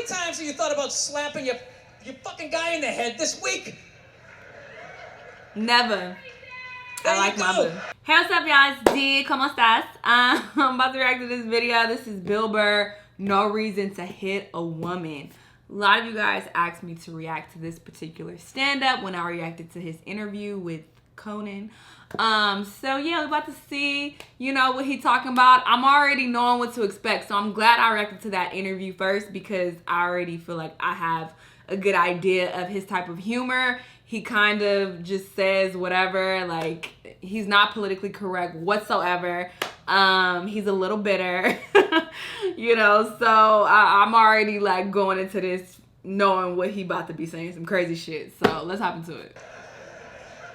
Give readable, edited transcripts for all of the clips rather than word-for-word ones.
many times have you thought about slapping your fucking guy in the head this week? Never. There I like you my go. boo. Hey, what's up, y'all? It's D. ¿Cómo estás? I'm about to react to this video. This is BURR. No reason to hit a woman. A lot of you guys asked me to react to this particular stand-up when I reacted to his interview with Conan. So yeah, we're about to see, what he talking about. I'm already knowing what to expect, so I'm glad I reacted to that interview first because I already feel like I have a good idea of his type of humor. He kind of just says whatever, like he's not politically correct whatsoever. He's a little bitter, so I'm already like going into this knowing what he about to be saying, some crazy shit. So let's hop into it.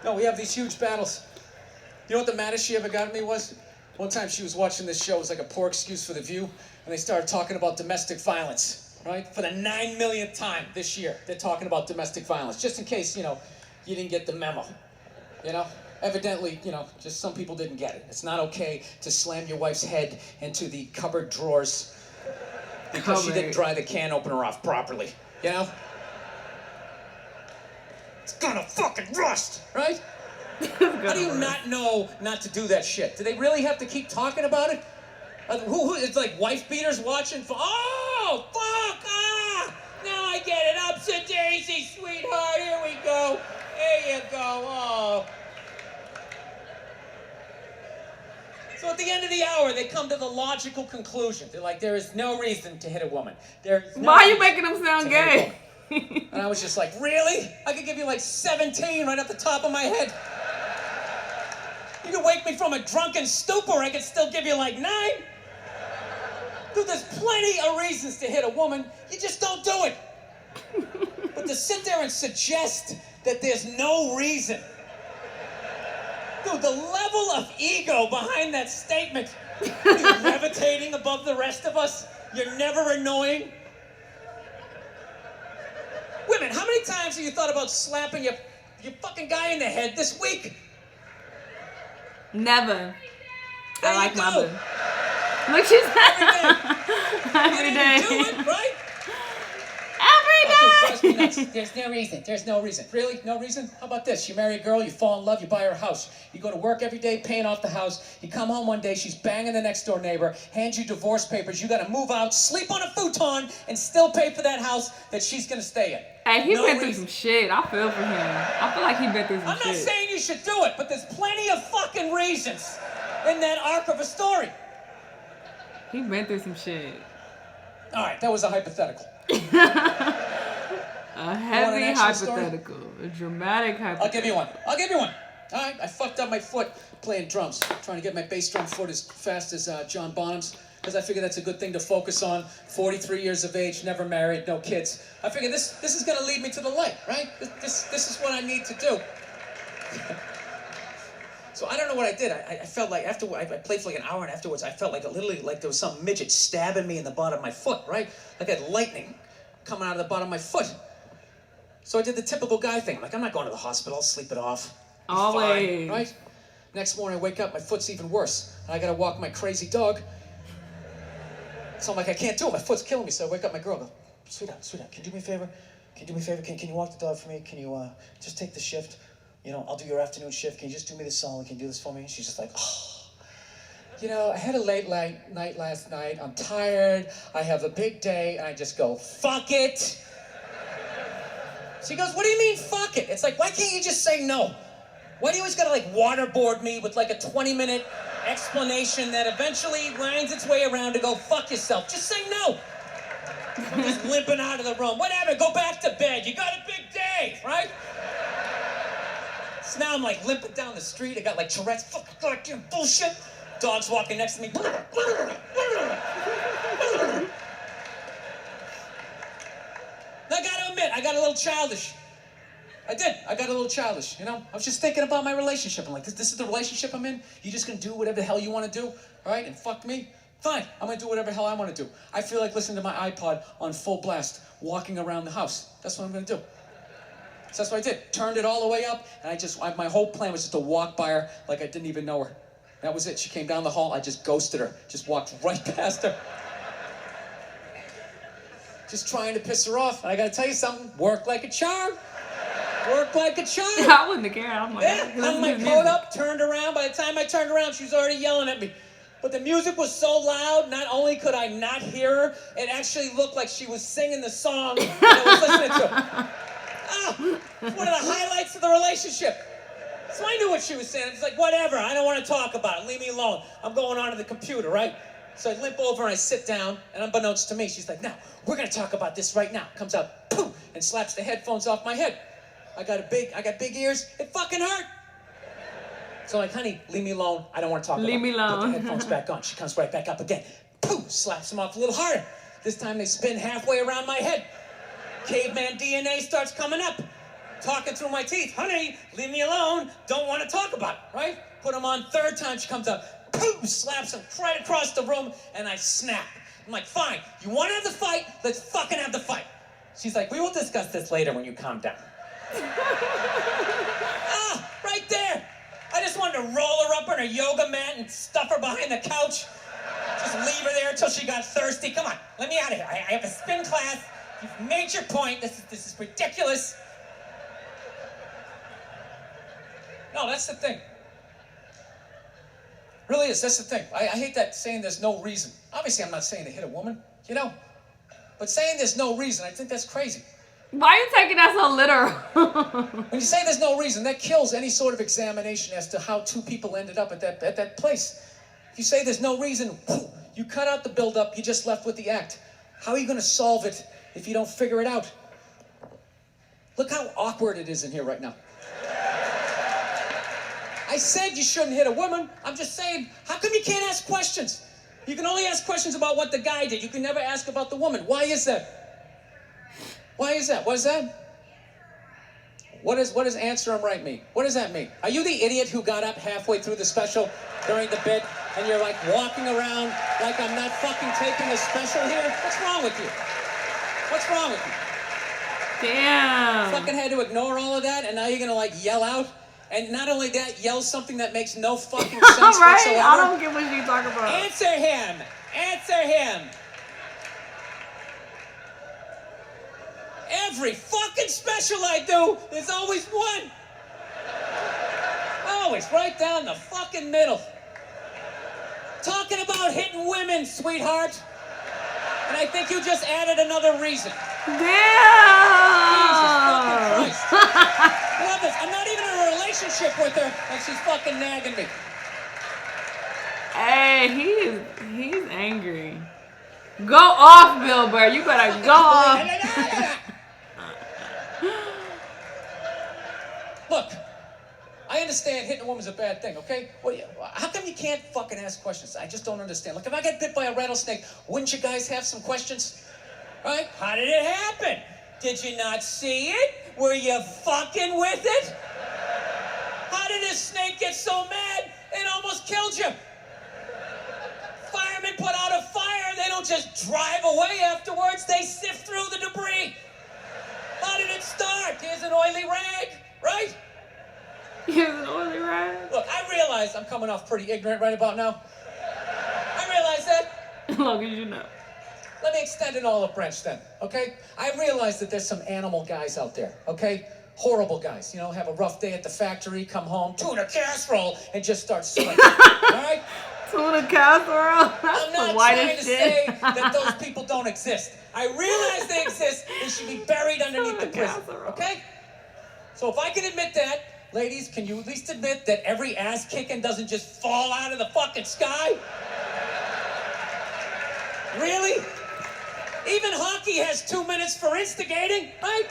No, we have these huge battles. You know what the maddest she ever got at me was? One time she was watching this show, it was like a poor excuse for The View, and they started talking about domestic violence, right? For the 9 millionth time this year, they're talking about domestic violence, just in case, you didn't get the memo, Evidently, just some people didn't get it. It's not okay to slam your wife's head into the cupboard drawers because she didn't dry the can opener off properly, It's gonna fucking rust, right? How do you not know not to do that shit? Do they really have to keep talking about it? Who it's like wife beaters watching for, oh, fuck, now I get it, upset daisy, sweetheart, here we go, there you go, oh. So at the end of the hour, they come to the logical conclusion. They're like, there is no reason to hit a woman. Why are you making them sound gay? And I was just like, really? I could give you like 17 right off the top of my head. You could wake me from a drunken stupor, I could still give you like 9. Dude, there's plenty of reasons to hit a woman, you just don't do it. But to sit there and suggest that there's no reason. Dude, the level of ego behind that statement. You're levitating above the rest of us, you're never annoying. Women, how many times have you thought about slapping your fucking guy in the head this week? Never. There I like you my go. boo. Look, she's Every day. You didn't do it, right? Every day. Oh, dude, trust me nuts. There's no reason. There's no reason. Really? No reason? How about this? You marry a girl, you fall in love, you buy her a house. You go to work every day paying off the house. You come home one day, she's banging the next door neighbor, hands you divorce papers. You got to move out, sleep on a futon, and still pay for that house that she's going to stay in. Hey, he's been through some shit. I feel for him. I feel like he's been through some shit. I'm not saying you should do it, but there's plenty of fucking reasons in that arc of a story. He's been through some shit. All right, that was a hypothetical. A heavy hypothetical. A dramatic hypothetical. I'll give you one. All right, I fucked up my foot playing drums, trying to get my bass drum foot as fast as John Bonham's, because I figure that's a good thing to focus on. 43 years of age, never married, no kids. I figure this is going to lead me to the light, right? This is what I need to do. So I don't know what I did. I felt like after I played for like an hour, and afterwards I felt like literally like there was some midget stabbing me in the bottom of my foot, right? Like I had lightning coming out of the bottom of my foot. So I did the typical guy thing. I'm like, I'm not going to the hospital. I'll sleep it off. Always. Fine, right? Next morning I wake up, my foot's even worse. And I got to walk my crazy dog. So I'm like, I can't do it. My foot's killing me. So I wake up my girl. I go, sweetheart, can you do me a favor? Can you walk the dog for me? Can you just take the shift? I'll do your afternoon shift. Can you just do me this solid? Can you do this for me? She's just like, I had a late night last night. I'm tired. I have a big day. And I just go, fuck it. She goes, what do you mean, fuck it? It's like, why can't you just say no? Why do you always gotta waterboard me with a 20-minute explanation that eventually winds its way around to go, fuck yourself? Just say no. I'm just limping out of the room. Whatever, go back to bed. You got a big day, right? So now I'm limping down the street. I got Tourette's, fucking bullshit. Dog's walking next to me. I gotta admit, I got a little childish. I did. I got a little childish, I was just thinking about my relationship. I'm like, this is the relationship I'm in? You just gonna do whatever the hell you want to do, all right? And fuck me? Fine, I'm gonna do whatever the hell I want to do. I feel like listening to my iPod on full blast, walking around the house. That's what I'm gonna do. So that's what I did. Turned it all the way up, and my whole plan was just to walk by her like I didn't even know her. That was it. She came down the hall, I just ghosted her. Just walked right past her. just trying to piss her off. And I gotta tell you something, worked like a charm. Worked like a charm. I wouldn't have cared. I'm like, Yeah, hung my coat up, turned around. By the time I turned around, she was already yelling at me. But the music was so loud, not only could I not hear her, it actually looked like she was singing the song that I was listening to. It's one of the highlights of the relationship. So I knew what she was saying. It's like, whatever, I don't want to talk about it. Leave me alone. I'm going on to the computer, right? So I limp over and I sit down, and unbeknownst to me, she's like, now, we're going to talk about this right now. Comes out, poof, and slaps the headphones off my head. I got big ears. It fucking hurt. So I'm like, honey, leave me alone. I don't want to talk about it. Leave me alone. Put the headphones back on. She comes right back up again. Poof, slaps them off a little harder. This time they spin halfway around my head. Caveman DNA starts coming up. Talking through my teeth. Honey, leave me alone. Don't want to talk about it, right? Put them on third time. She comes up. Poof, slaps him right across the room, and I snap. I'm like, fine. You want to have the fight? Let's fucking have the fight. She's like, we will discuss this later when you calm down. Right there. I just wanted to roll her up on her yoga mat and stuff her behind the couch. Just leave her there until she got thirsty. Come on, let me out of here. I have a spin class. You've made your point. This is ridiculous. No, that's the thing. Really is. That's the thing. I hate that saying there's no reason. Obviously, I'm not saying to hit a woman, you know. But saying there's no reason, I think that's crazy. Why are you taking that so literal? When you say there's no reason, that kills any sort of examination as to how two people ended up at that place. If you say there's no reason, you cut out the build-up, you're just left with the act. How are you going to solve it if you don't figure it out? Look how awkward it is in here right now. I said you shouldn't hit a woman. I'm just saying, how come you can't ask questions? You can only ask questions about what the guy did. You can never ask about the woman. Why is that? Why is that? What is that? What does answer him right mean? What does that mean? Are you the idiot who got up halfway through the special during the bit and you're like walking around like I'm not fucking taping a special here? What's wrong with you? What's wrong with you? Damn. Fucking had to ignore all of that and now you're gonna like yell out? And not only that, yell something that makes no fucking sense right? whatsoever. I don't get what you talking about. Answer him! Answer him! Every fucking special I do, there's always one. Always right down the fucking middle. Talking about hitting women, sweetheart. And I think you just added another reason. Damn! Jesus fucking Christ. Love this. I'm not even in a relationship with her, and she's fucking nagging me. Hey, he's angry. Go off, Bill Burr. You better go off. Look, I understand hitting a woman's a bad thing, okay? How come you can't fucking ask questions? I just don't understand. Look, if I get bit by a rattlesnake, wouldn't you guys have some questions? Right? How did it happen? Did you not see it? Were you fucking with it? How did this snake get so mad it almost killed you? Firemen put out a fire. They don't just drive away afterwards. They sift through the debris. How did it start? Here's an oily rag, right? Here's an oily rag. Look, I realize I'm coming off pretty ignorant right about now. I realize that. As long as you know. Let me extend an olive branch then, okay? I realize that there's some animal guys out there, okay? Horrible guys, you know, have a rough day at the factory, come home, tuna casserole, and just start sweating, all right? Tuna casserole? That's I'm not the whitest trying to shit. say that those people don't exist. I realize they exist. They should be buried underneath the prison, okay? So if I can admit that, ladies, can you at least admit that every ass kicking doesn't just fall out of the fucking sky? Really? Even hockey has 2 minutes for instigating, right?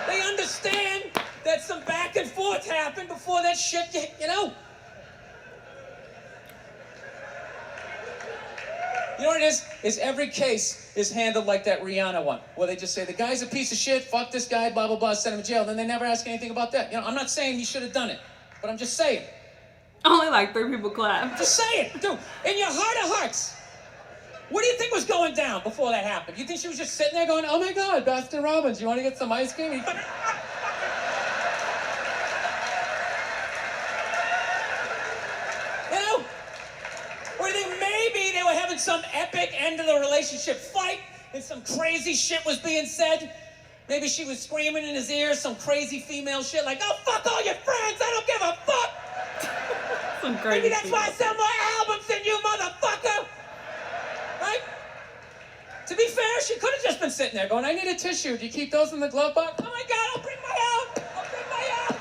They understand that some back and forth happened before that shit, you know? You know what it is every case is handled like that Rihanna one, where they just say, the guy's a piece of shit, fuck this guy, blah, blah, blah, send him to jail. Then they never ask anything about that. You know, I'm not saying he should have done it, but I'm just saying. Only like 3 people clap. Just saying. Dude, in your heart of hearts, what do you think was going down before that happened? You think she was just sitting there going, oh my God, Baskin Robbins, you want to get some ice cream? You know? Or do you think maybe they were having some epic end of the relationship fight, and some crazy shit was being said. Maybe she was screaming in his ear some crazy female shit like, oh, fuck all your friends, I don't give a fuck. Some crazy Maybe that's why I sell more albums than you, motherfucker. Right? To be fair, she could have just been sitting there going, I need a tissue. Do you keep those in the glove box? Oh my God, I'll bring my own. I'll bring my own.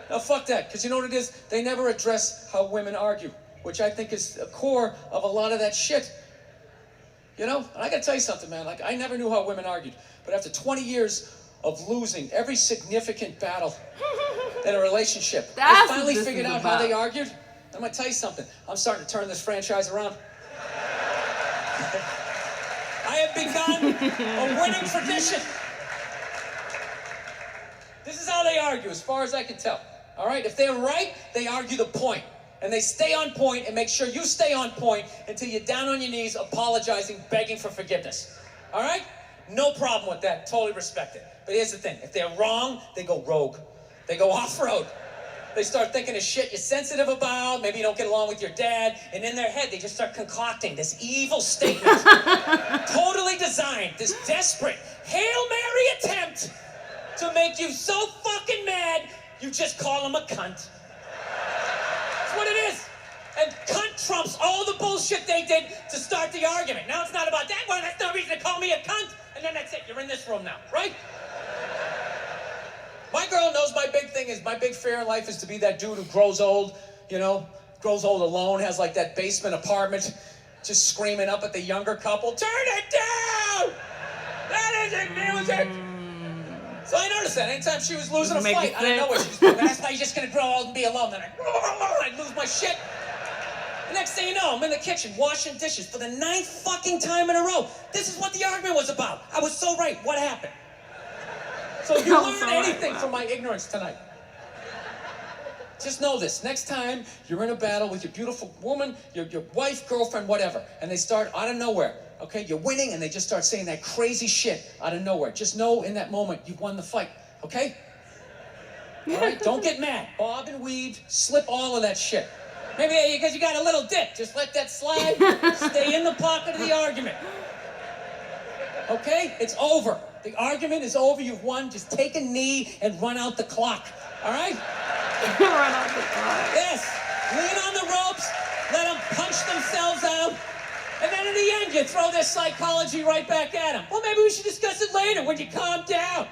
No, fuck that, because you know what it is? They never address how women argue, which I think is the core of a lot of that shit. You know? And I gotta tell you something, man. Like, I never knew how women argued, but after 20 years of losing every significant battle in a relationship, I finally figured out how they argued. I'm gonna tell you something. I'm starting to turn this franchise around. I have begun a winning tradition. This is how they argue, as far as I can tell. All right? If they're right, they argue the point. And they stay on point and make sure you stay on point until you're down on your knees, apologizing, begging for forgiveness. All right? No problem with that. Totally respect it. But here's the thing. If they're wrong, they go rogue. They go off-road. They start thinking of shit you're sensitive about. Maybe you don't get along with your dad. And in their head, they just start concocting this evil statement. Totally designed. This desperate Hail Mary attempt to make you so fucking mad, you just call them a cunt. That's what it is. And cunt trumps all the bullshit they did to start the argument. Now it's not about that one. That's no reason to call me a cunt. And then that's it. You're in this room now, right? My girl knows my big thing is, my big fear in life is to be that dude who grows old, you know, grows old alone, has like that basement apartment, just screaming up at the younger couple, turn it down! That isn't music! So I noticed that anytime she was losing a fight, I didn't know what she was doing. That's how you're just gonna grow old and be alone. Then I'd lose my shit. The next thing you know, I'm in the kitchen washing dishes for the 9th fucking time in a row. This is what the argument was about. I was so right. What happened? So if you learn anything from my ignorance tonight, just know this. Next time you're in a battle with your beautiful woman, your wife, girlfriend, whatever, and they start out of nowhere, okay? You're winning, and they just start saying that crazy shit out of nowhere. Just know in that moment you've won the fight, okay? All right? Don't get mad. Bob and weave, slip all of that shit. Maybe because you got a little dick. Just let that slide. Stay in the pocket of the argument. Okay? It's over. The argument is over. You've won. Just take a knee and run out the clock. All right? Run out the clock. Yes. Lean on the ropes. Let them punch themselves out. And then in the end, you throw their psychology right back at them. Well, maybe we should discuss it later when you calm down.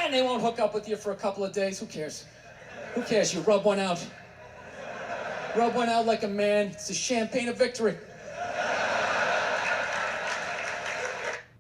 And they won't hook up with you for a couple of days. Who cares? Who cares? You rub one out. Rub one out like a man. It's a champagne of victory.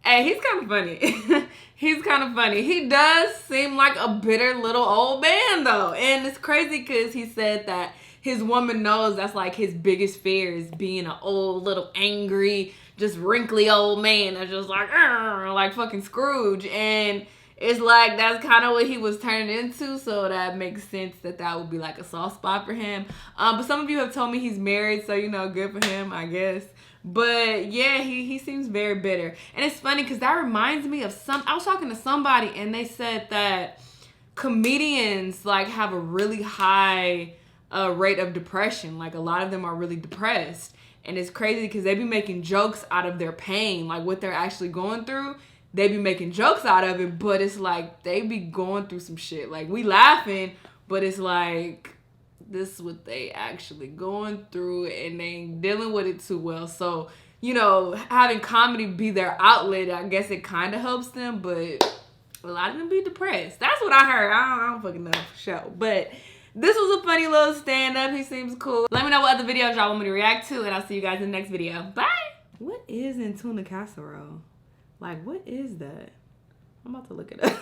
Hey, he's kind of funny. He's kind of funny. He does seem like a bitter little old man, though. And it's crazy because he said that his woman knows that's like his biggest fear is being an old, little angry, just wrinkly old man that's just like fucking Scrooge. And it's like that's kind of what he was turning into, so that makes sense that that would be like a soft spot for him. But some of you have told me he's married, so you know, good for him, I guess. But yeah, he seems very bitter. And it's funny because that reminds me of I was talking to somebody and they said that comedians like have a really high rate of depression. Like a lot of them are really depressed. And it's crazy because they be making jokes out of their pain, like what they're actually going through. They be making jokes out of it, but it's like they be going through some shit. Like we laughing, but it's like this is what they actually going through and they ain't dealing with it too well. So, you know, having comedy be their outlet, I guess it kind of helps them, but a lot of them be depressed. That's what I heard. I don't fucking know for sure. But this was a funny little stand-up. He seems cool. Let me know what other videos y'all want me to react to, and I'll see you guys in the next video. Bye! What is in tuna casserole? Like, what is that? I'm about to look it up.